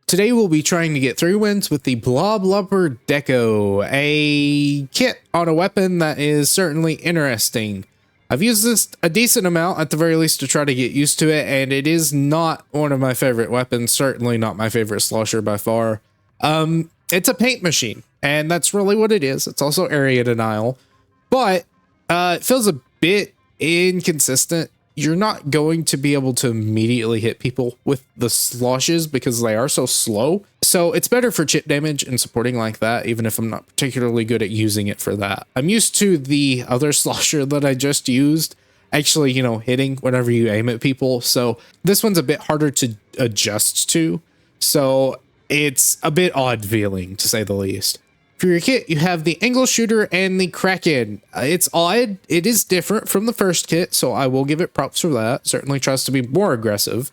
Today we'll be trying to get 3 wins with the Bloblobber Deco, a kit on a weapon that is certainly interesting. I've used this a decent amount at the very least to try to get used to it, and it is not one of my favorite weapons, certainly not my favorite slosher by far. It's a paint machine, and that's really what it is. It's also area denial, but it feels a bit inconsistent. You're not going to be able to immediately hit people with the sloshes because they are so slow. So it's better for chip damage and supporting like that, even if I'm not particularly good at using it for that. I'm used to the other slosher that I just used actually, hitting whenever you aim at people. So this one's a bit harder to adjust to. So it's a bit odd feeling, to say the least. For your kit, you have the angle shooter and the Kraken. It's odd. It is different from the first kit, so I will give it props for that. Certainly tries to be more aggressive.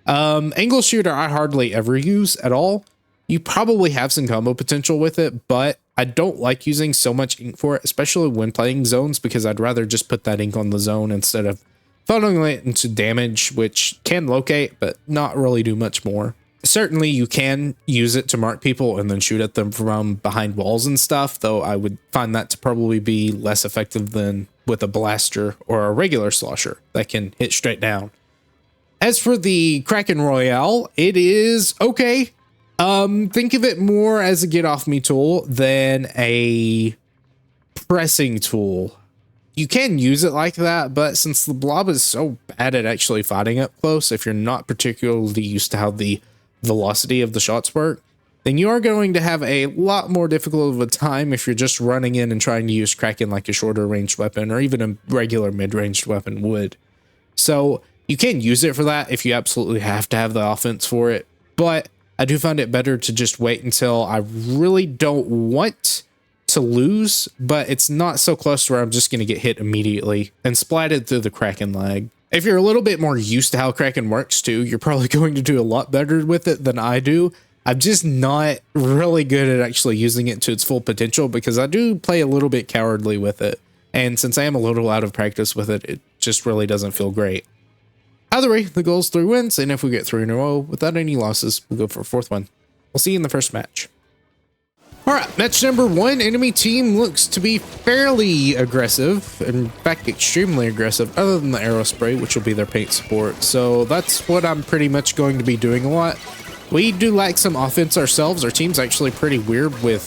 Angle shooter, I hardly ever use at all. You probably have some combo potential with it, but I don't like using so much ink for it, especially when playing zones, because I'd rather just put that ink on the zone instead of funneling it into damage, which can locate, but not really do much more. Certainly you can use it to mark people and then shoot at them from behind walls and stuff, though I would find that to probably be less effective than with a blaster or a regular slosher that can hit straight down. As for the Kraken Royale, it is okay. Think of it more as a get off me tool than a pressing tool. You can use it like that, but since the blob is so bad at actually fighting up close, if you're not particularly used to how the velocity of the shots work, then you are going to have a lot more difficult of a time if you're just running in and trying to use Kraken like a shorter ranged weapon or even a regular mid-ranged weapon would. So you can use it for that if you absolutely have to have the offense for it, but I do find it better to just wait until I really don't want to lose, but it's not so close to where I'm just going to get hit immediately and splatted through the Kraken lag. If you're a little bit more used to how Kraken works too, you're probably going to do a lot better with it than I do. I'm just not really good at actually using it to its full potential because I do play a little bit cowardly with it. And since I am a little out of practice with it, it just really doesn't feel great. Either way, the goal is 3 wins, and if we get 3 in a row without any losses, we'll go for a 4th one. We'll see you in the first match. Alright, match number 1, enemy team looks to be fairly aggressive, in fact extremely aggressive, other than the arrow spray, which will be their paint support. So that's what I'm pretty much going to be doing a lot. We do lack some offense ourselves. Our team's actually pretty weird with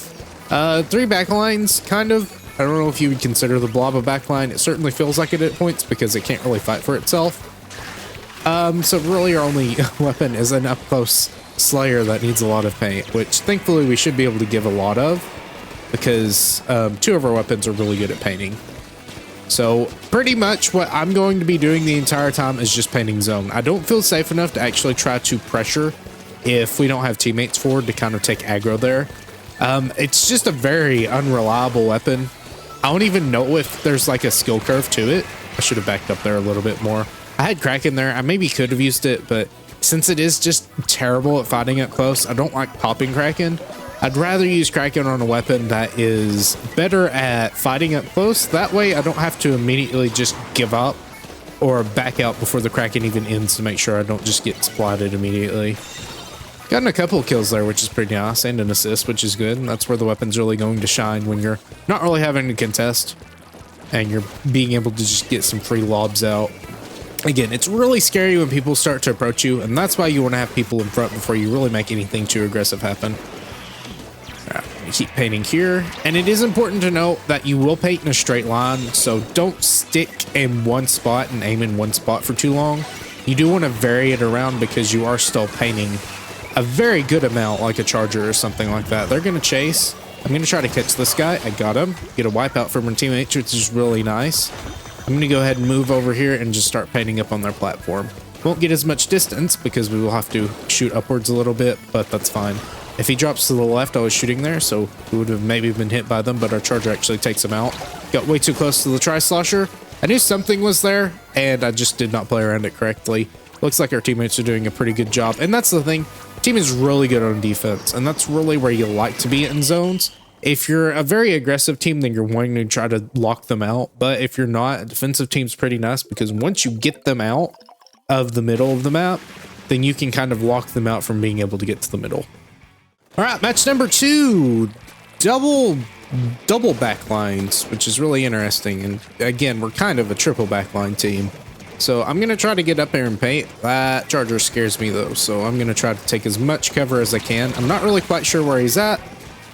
3 backlines, kind of. I don't know if you would consider the blob a backline. It certainly feels like it at points because it can't really fight for itself. So really our only weapon is an up-close Slayer that needs a lot of paint, which thankfully we should be able to give a lot of because 2 of our weapons are really good at painting. So pretty much what I'm going to be doing the entire time is just painting zone. I don't feel safe enough to actually try to pressure if we don't have teammates forward to kind of take aggro there. It's just a very unreliable weapon. I don't even know if there's like a skill curve to it. I should have backed up there a little bit more. I had Kraken there. I maybe could have used it, but since it is just terrible at fighting up close, I don't like popping Kraken. I'd rather use Kraken on a weapon that is better at fighting up close. That way I don't have to immediately just give up or back out before the Kraken even ends to make sure I don't just get splatted immediately. Gotten a couple of kills there, which is pretty nice, and an assist, which is good. And that's where the weapon's really going to shine, when you're not really having to contest and you're being able to just get some free lobs out. Again, it's really scary when people start to approach you, and that's why you want to have people in front before you really make anything too aggressive happen. All right, keep painting here, and it is important to note that you will paint in a straight line, so don't stick in one spot and aim in one spot for too long. You do want to vary it around because you are still painting a very good amount, like a charger or something like that. They're going to chase. I'm going to try to catch this guy. I got him. Get a wipeout from my teammates, which is really nice. I'm going to go ahead and move over here and just start painting up on their platform. Won't get as much distance because we will have to shoot upwards a little bit, but that's fine. If he drops to the left, I was shooting there, so we would have maybe been hit by them, but our charger actually takes him out. Got way too close to the tri-slosher. I knew something was there, and I just did not play around it correctly. Looks like our teammates are doing a pretty good job, and that's the thing. The team is really good on defense, and that's really where you like to be in zones. If you're a very aggressive team, then you're wanting to try to lock them out. But if you're not, a defensive team's pretty nice because once you get them out of the middle of the map, then you can kind of lock them out from being able to get to the middle. All right, match number 2, double backlines, which is really interesting. And again, we're kind of a triple backline team. So I'm going to try to get up there and paint. That charger scares me though, so I'm going to try to take as much cover as I can. I'm not really quite sure where he's at.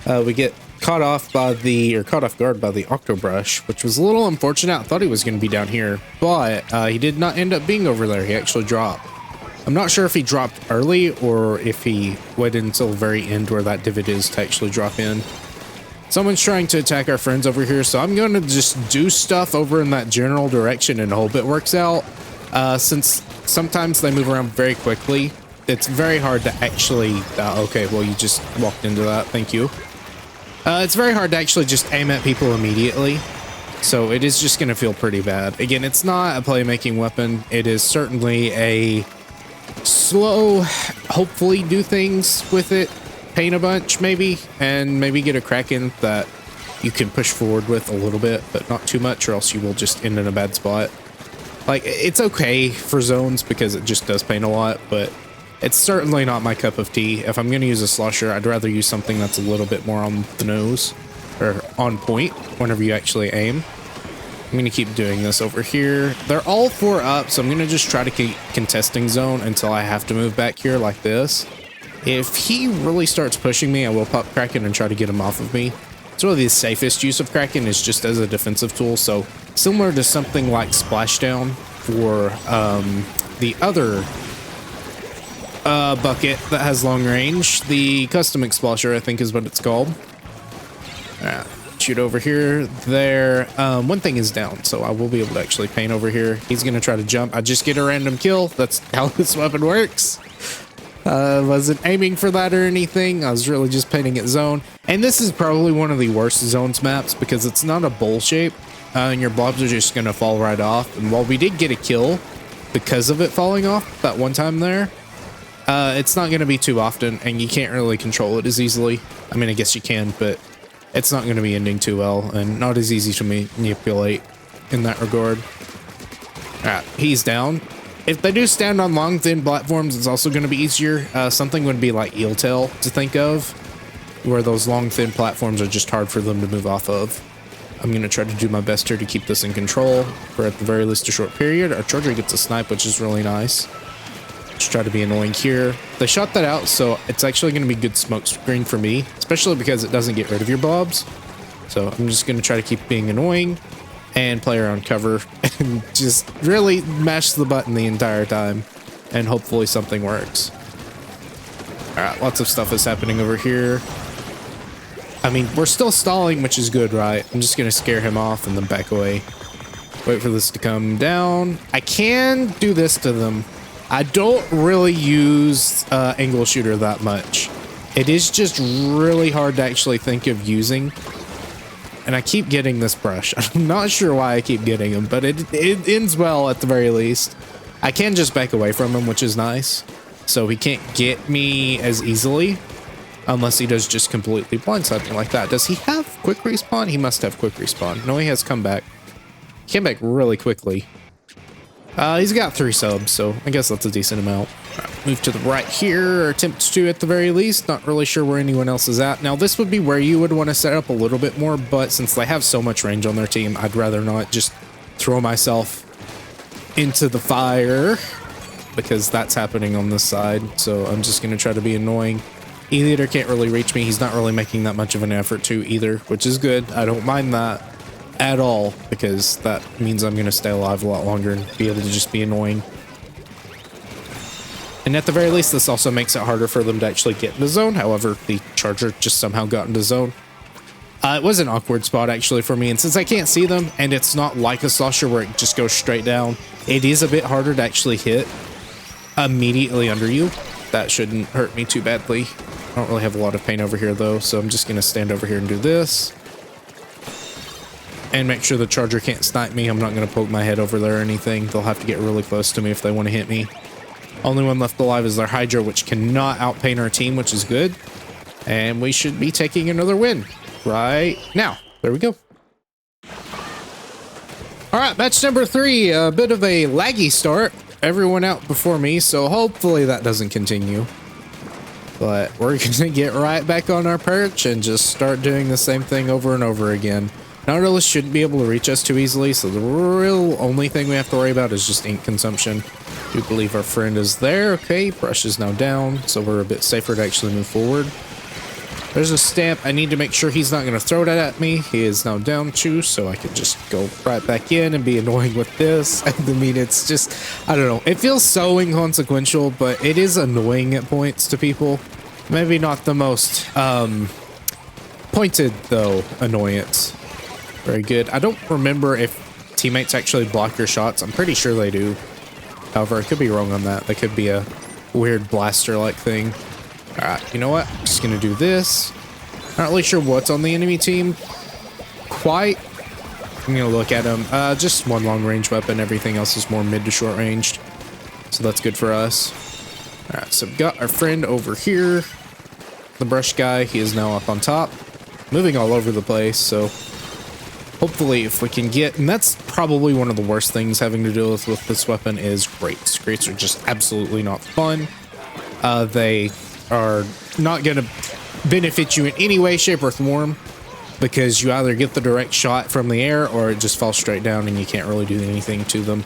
We get caught off guard by the Octobrush, which was a little unfortunate. I thought he was going to be down here, but he did not end up being over there. He actually dropped. I'm not sure if he dropped early or if he waited until the very end where that divot is to actually drop in. Someone's trying to attack our friends over here, so I'm going to just do stuff over in that general direction and hope it works out. Since sometimes they move around very quickly, it's very hard to actually... okay, well, you just walked into that. Thank you. It's very hard to actually just aim at people immediately, so it is just going to feel pretty bad. Again, it's not a playmaking weapon. It is certainly a slow, hopefully do things with it. Paint a bunch maybe, and maybe get a Kraken that you can push forward with a little bit, but not too much, or else you will just end in a bad spot. Like, it's okay for zones because it just does paint a lot, but it's certainly not my cup of tea. If I'm going to use a slosher, I'd rather use something that's a little bit more on the nose, or on point whenever you actually aim. I'm going to keep doing this over here. They're all 4 up, so I'm going to just try to keep contesting zone until I have to move back here like this. If he really starts pushing me, I will pop Kraken and try to get him off of me. It's really the safest use of Kraken is just as a defensive tool. So similar to something like Splashdown for the other bucket that has long range. The custom explosion, I think is what it's called. Shoot over here. There. One thing is down, so I will be able to actually paint over here. He's going to try to jump. I just get a random kill. That's how this weapon works. Wasn't aiming for that or anything. I was really just painting it zone. And this is probably one of the worst zones maps because it's not a bowl shape, and your blobs are just going to fall right off. And while we did get a kill because of it falling off that one time there, it's not going to be too often, and you can't really control it as easily. I mean, I guess you can, but it's not going to be ending too well, and not as easy to manipulate in that regard. Alright, he's down. If they do stand on long, thin platforms, it's also going to be easier. Something would be like Eel Tail to think of, where those long, thin platforms are just hard for them to move off of. I'm going to try to do my best here to keep this in control for at the very least a short period. Our charger gets a snipe, which is really nice. Just try to be annoying here. They shot that out, so it's actually going to be good smoke screen for me, especially because it doesn't get rid of your blobs. So I'm just going to try to keep being annoying and play around cover and just really mash the button the entire time, and hopefully something works. Alright, lots of stuff is happening over here. I mean, we're still stalling, which is good, right? I'm just gonna scare him off and then back away. Wait for this to come down. I can do this to them. I don't really use angle shooter that much. It is just really hard to actually think of using. And I keep getting this brush. I'm not sure why I keep getting him, but it ends well at the very least. I can just back away from him, which is nice. So he can't get me as easily unless he does just completely blindside me like that. Does he have quick respawn? He must have quick respawn. No, he has comeback. He came back really quickly. He's got 3 subs, so I guess that's a decent amount. Right, move to the right here, or attempt to at the very least. Not really sure where anyone else is at. Now, this would be where you would want to set up a little bit more, but since they have so much range on their team, I'd rather not just throw myself into the fire, because that's happening on this side. So I'm just going to try to be annoying. E-Leader can't really reach me. He's not really making that much of an effort to either, which is good. I don't mind that at all, because that means I'm going to stay alive a lot longer and be able to just be annoying. And at the very least, this also makes it harder for them to actually get into zone. However, the charger just somehow got into zone. It was an awkward spot actually for me, and since I can't see them and it's not like a slosher where it just goes straight down, it is a bit harder to actually hit immediately under you. That shouldn't hurt me too badly. I don't really have a lot of pain over here though, so I'm just going to stand over here and do this. And make sure the charger can't snipe me. I'm not going to poke my head over there or anything. They'll have to get really close to me if they want to hit me. Only one left alive is their Hydra, which cannot outpaint our team, which is good. And we should be taking another win right now. There we go. All right, match number 3. A bit of a laggy start. everyone out before me, so hopefully that doesn't continue. But we're gonna get right back on our perch and just start doing the same thing over and over again. Nautilus shouldn't be able to reach us too easily, so the real only thing we have to worry about is just ink consumption. I do believe our friend is there. Okay, brush is now down, so we're a bit safer to actually move forward. There's a stamp. I need to make sure he's not going to throw that at me. He is now down too, so I can just go right back in and be annoying with this. I mean, it's just, I don't know. It feels so inconsequential, but it is annoying at points to people. Maybe not the most pointed, though, annoyance. Very good. I don't remember if teammates actually block your shots. I'm pretty sure they do. However, I could be wrong on that. They could be a weird blaster-like thing. Alright, you know what? I'm just gonna do this. Not really sure what's on the enemy team quite. I'm gonna look at them. Just one long-range weapon. Everything else is more mid to short-ranged. So that's good for us. Alright, so we've got our friend over here. The brush guy, he is now up on top. Moving all over the place, so hopefully if we can get... And that's probably one of the worst things having to deal with this weapon is grates. Grates are just absolutely not fun. They are not going to benefit you in any way, shape, or form, because you either get the direct shot from the air or it just falls straight down and you can't really do anything to them.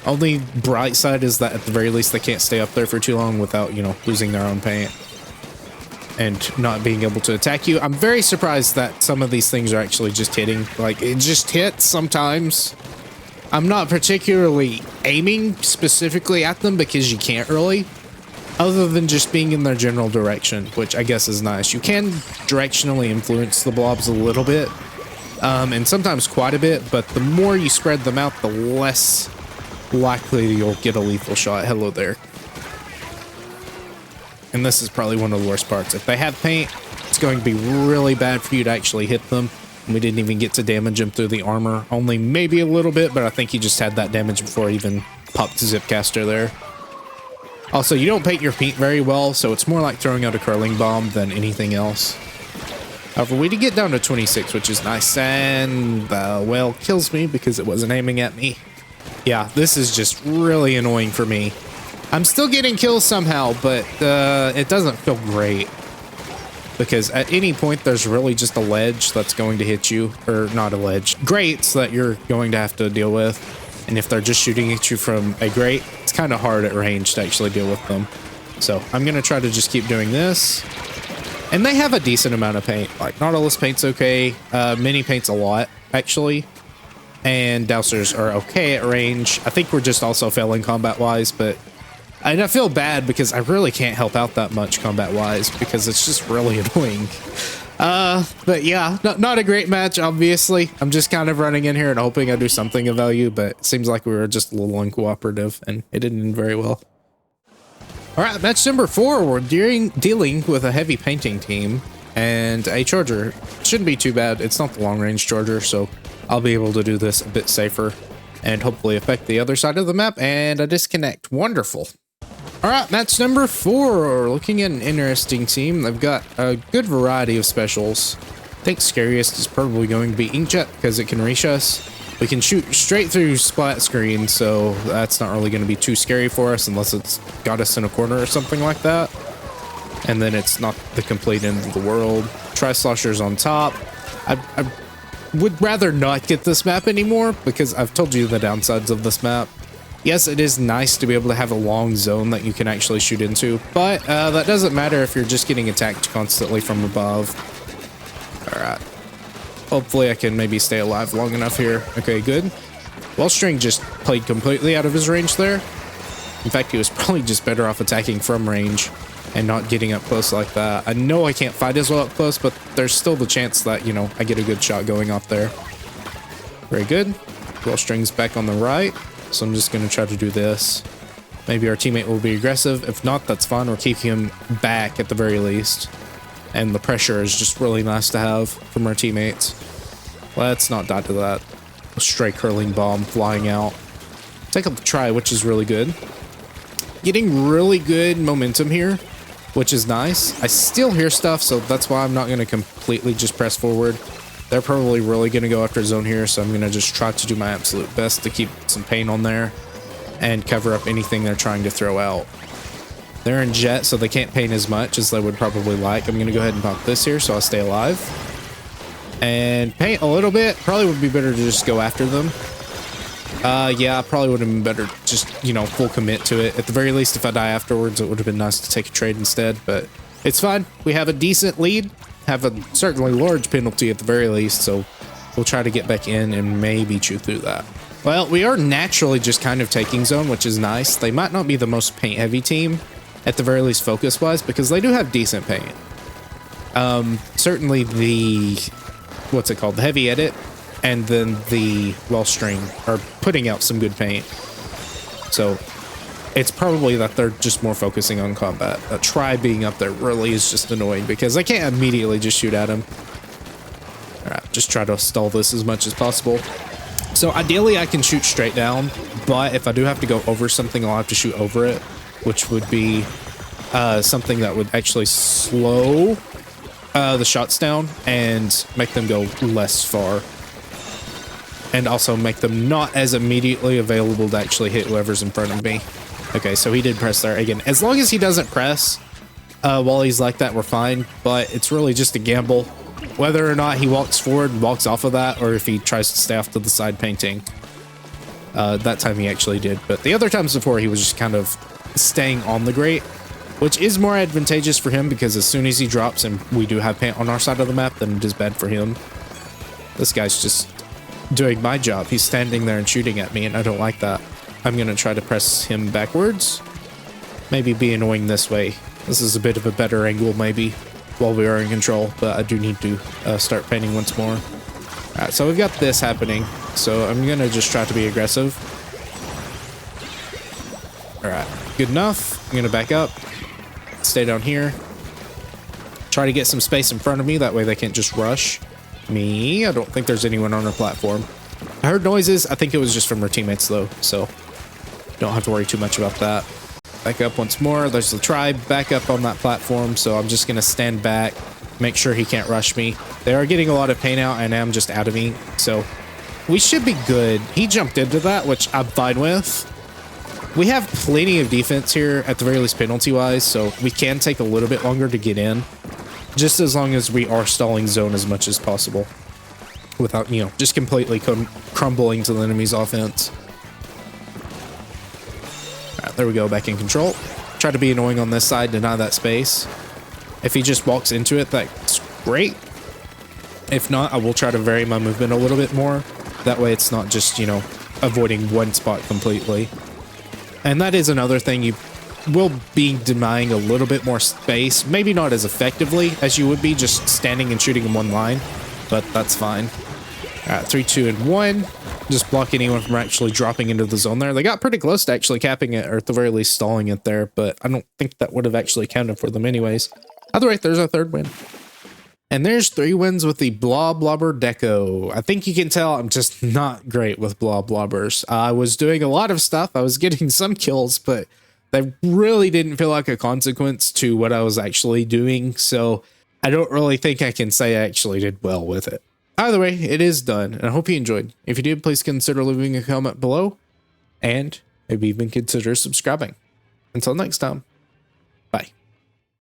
Only bright side is that at the very least they can't stay up there for too long without, you know, losing their own paint and not being able to attack you. I'm very surprised that some of these things are actually just hitting. Like, it just hits sometimes. I'm not particularly aiming specifically at them because you can't really, other than just being in their general direction, which I guess is nice. You can directionally influence the blobs a little bit, and sometimes quite a bit, but the more you spread them out, the less likely you'll get a lethal shot. Hello there. And this is probably one of the worst parts. If they have paint, it's going to be really bad for you to actually hit them. And we didn't even get to damage him through the armor. Only maybe a little bit, but I think he just had that damage before he even popped the Zipcaster there. Also, you don't paint your paint very well, so it's more like throwing out a curling bomb than anything else. However, we did get down to 26, which is nice, and, well, kills me because it wasn't aiming at me. Yeah, this is just really annoying for me. I'm still getting kills somehow, but it doesn't feel great. Because at any point, there's really just a ledge that's going to hit you. Or not a ledge. Grates that you're going to have to deal with. And if they're just shooting at you from a grate, it's kind of hard at range to actually deal with them. So I'm going to try to just keep doing this. And they have a decent amount of paint. Like, Nautilus paint's okay. Mini paint's a lot, actually. And Dousers are okay at range. I think we're just also failing combat-wise, but... And I feel bad because I really can't help out that much combat-wise because it's just really annoying. But yeah, not a great match, obviously. I'm just kind of running in here and hoping I do something of value, but it seems like we were just a little uncooperative and it didn't end very well. All right, match number 4. We're dealing with a heavy painting team and a charger. Shouldn't be too bad. It's not the long-range charger, so I'll be able to do this a bit safer and hopefully affect the other side of the map and a disconnect. Wonderful. All right, match number 4. Looking at an interesting team. They've got a good variety of specials. I think scariest is probably going to be Inkjet because it can reach us. We can shoot straight through splat screen, so that's not really going to be too scary for us unless it's got us in a corner or something like that. And then it's not the complete end of the world. Tri-Slosher's on top. I would rather not get this map anymore because I've told you the downsides of this map. Yes, it is nice to be able to have a long zone that you can actually shoot into, but that doesn't matter if you're just getting attacked constantly from above. Alright. Hopefully I can maybe stay alive long enough here. Okay, good. Wellstring just played completely out of his range there. In fact, he was probably just better off attacking from range and not getting up close like that. I know I can't fight as well up close, but there's still the chance that, you know, I get a good shot going off there. Very good. Wellstring's back on the right. So I'm just going to try to do this. Maybe our teammate will be aggressive. If not, that's fine. We're keeping him back at the very least. And the pressure is just really nice to have from our teammates. Let's not die to that. A stray curling bomb flying out. Take up the try, which is really good. Getting really good momentum here, which is nice. I still hear stuff, so that's why I'm not going to completely just press forward. They're probably really going to go after zone here, so I'm going to just try to do my absolute best to keep some paint on there. and cover up anything they're trying to throw out. They're in jet, so they can't paint as much as they would probably like. I'm going to go ahead and pop this here so I stay alive. And paint a little bit. Probably would be better to just go after them. Yeah, probably would have been better just, you know, full commit to it. At the very least, if I die afterwards, it would have been nice to take a trade instead. But it's fine. We have a decent lead. Have a certainly large penalty at the very least. So we'll try to get back in and maybe chew through that. Well, we are naturally just kind of taking zone, which is nice. They might not be the most paint-heavy team, at the very least focus-wise, because they do have decent paint. Certainly the, what's it called, the heavy edit, and then the well string are putting out some good paint. So it's probably that they're just more focusing on combat. A try being up there really is just annoying, because I can't immediately just shoot at him. Alright, just try to stall this as much as possible. So ideally I can shoot straight down, but if I do have to go over something, I'll have to shoot over it, which would be something that would actually slow the shots down and make them go less far. And also make them not as immediately available to actually hit whoever's in front of me. Okay, so he did press there. Again, as long as he doesn't press while he's like that, we're fine. But it's really just a gamble. Whether or not he walks forward and walks off of that, or if he tries to stay off to the side painting. That time he actually did. But the other times before, he was just kind of staying on the grate, which is more advantageous for him, because as soon as he drops and we do have paint on our side of the map, then it is bad for him. This guy's just doing my job. He's standing there and shooting at me, and I don't like that. I'm going to try to press him backwards. Maybe be annoying this way. This is a bit of a better angle, maybe, while we are in control, but I do need to start painting once more. Alright, so we've got this happening, so I'm going to just try to be aggressive. Alright, good enough. I'm going to back up, stay down here, try to get some space in front of me, that way they can't just rush me. I don't think there's anyone on our platform. I heard noises. I think it was just from our teammates though, so don't have to worry too much about that. Back up once more. There's the tribe back up on that platform, so I'm just gonna stand back, make sure he can't rush me. They are getting a lot of paint out, and I'm just out of ink, so we should be good. He jumped into that, which I'm fine with. We have plenty of defense here, at the very least penalty-wise, so we can take a little bit longer to get in, just as long as we are stalling zone as much as possible without, you know, just completely crumbling to the enemy's offense. All right, there we go, back in control. Try to be annoying on this side, deny that space. If he just walks into it, that's great. If not, I will try to vary my movement a little bit more. That way it's not just, you know, avoiding one spot completely. And that is another thing, you will be denying a little bit more space. Maybe not as effectively as you would be just standing and shooting in one line, but that's fine. All right, 3, 2, and 1. Just block anyone from actually dropping into the zone there. They got pretty close to actually capping it, or at the very least stalling it there, but I don't think that would have actually counted for them anyways. Either way, there's our third win. And there's 3 wins with the Bloblobber Deco. I think you can tell I'm just not great with Bloblobbers. I was doing a lot of stuff. I was getting some kills, but that really didn't feel like a consequence to what I was actually doing. So I don't really think I can say I actually did well with it. Either way, it is done, and I hope you enjoyed. If you did, please consider leaving a comment below, and maybe even consider subscribing. Until next time.